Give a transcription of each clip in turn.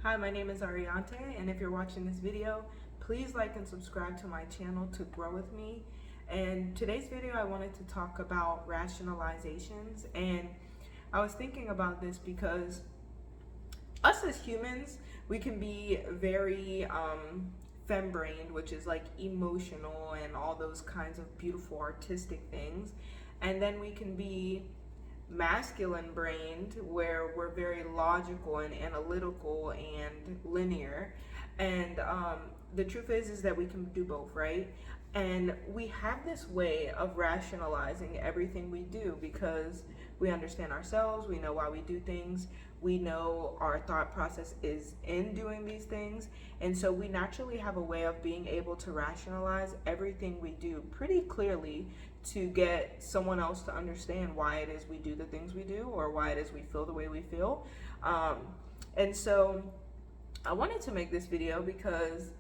Hi, my name is Ariante, and if you're watching this video, please like and subscribe to my channel to grow with me. And today's video, I wanted to talk about rationalizations, and I was thinking about this because us as humans, we can be very femme-brained, which is like emotional and all those kinds of beautiful artistic things, and then we can be masculine brained where we're very logical and analytical and linear. And the truth is that we can do both, right? And we have this way of rationalizing everything we do because we understand ourselves, we know why we do things, we know our thought process is in doing these things, and so we naturally have a way of being able to rationalize everything we do pretty clearly to get someone else to understand why it is we do the things we do or why it is we feel the way we feel. And so I wanted to make this video because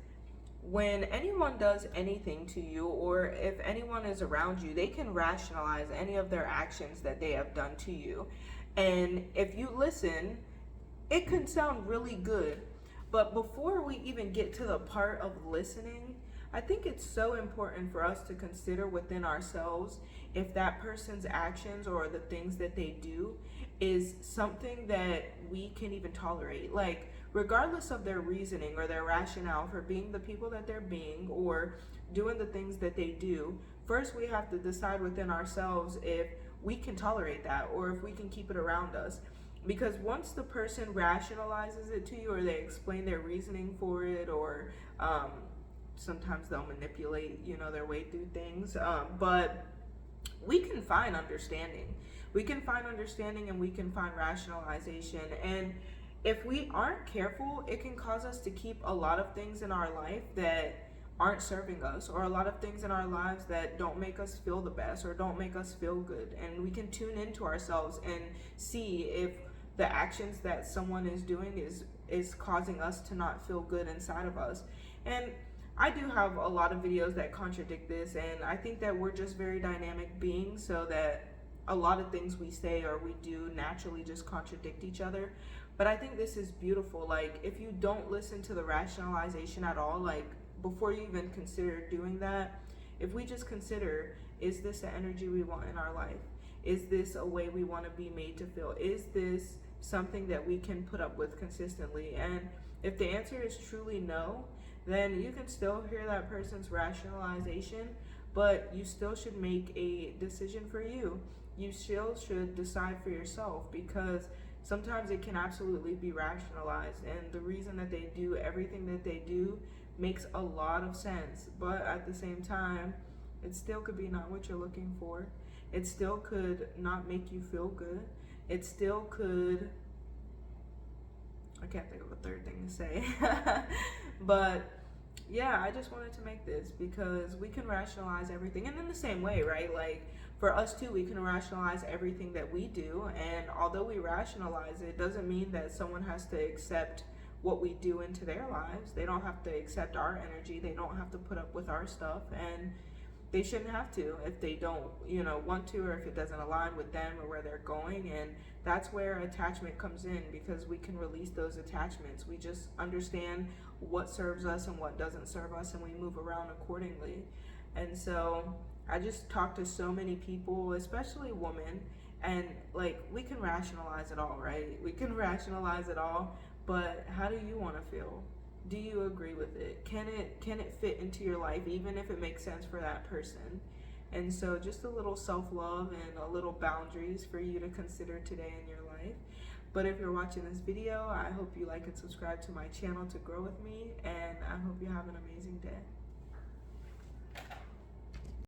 when anyone does anything to you, or if anyone is around you, they can rationalize any of their actions that they have done to you. And if you listen, it can sound really good. But before we even get to the part of listening, I think it's so important for us to consider within ourselves if that person's actions or the things that they do is something that we can even tolerate. Like, regardless of their reasoning or their rationale for being the people that they're being or doing the things that they do, first we have to decide within ourselves if we can tolerate that or if we can keep it around us. Because once the person rationalizes it to you or they explain their reasoning for it, or sometimes they'll manipulate, their way through things, but we can find understanding. We can find understanding and we can find rationalization. And if we aren't careful, it can cause us to keep a lot of things in our life that aren't serving us, or a lot of things in our lives that don't make us feel the best or don't make us feel good. And we can tune into ourselves and see if the actions that someone is doing is causing us to not feel good inside of us. And I do have a lot of videos that contradict this, and I think that we're just very dynamic beings, so that a lot of things we say or we do naturally just contradict each other. But I think this is beautiful. Like, if you don't listen to the rationalization at all, like before you even consider doing that, if we just consider, is this the energy we want in our life? Is this a way we want to be made to feel? Is this something that we can put up with consistently? And if the answer is truly no, then you can still hear that person's rationalization, but you still should make a decision for you. You still should decide for yourself, because sometimes it can absolutely be rationalized, and the reason that they do everything that they do makes a lot of sense, but at the same time, it still could be not what you're looking for. It still could not make you feel good. It still could, I can't think of a third thing to say. But yeah, I just wanted to make this because we can rationalize everything. And in the same way, right? Like, for us too, we can rationalize everything that we do. And although we rationalize it, doesn't mean that someone has to accept what we do into their lives. They don't have to accept our energy. They don't have to put up with our stuff. And they shouldn't have to if they don't, want to, or if it doesn't align with them or where they're going. And that's where attachment comes in, because we can release those attachments. We just understand what serves us and what doesn't serve us, and we move around accordingly. And so I just talk to so many people, especially women, and like, we can rationalize it all, right? We can rationalize it all, but how do you want to feel? Do you agree with it? Can it fit into your life, even if it makes sense for that person? And so just a little self-love and a little boundaries for you to consider today in your life. But if you're watching this video, I hope you like and subscribe to my channel to grow with me, and I hope you have an amazing day.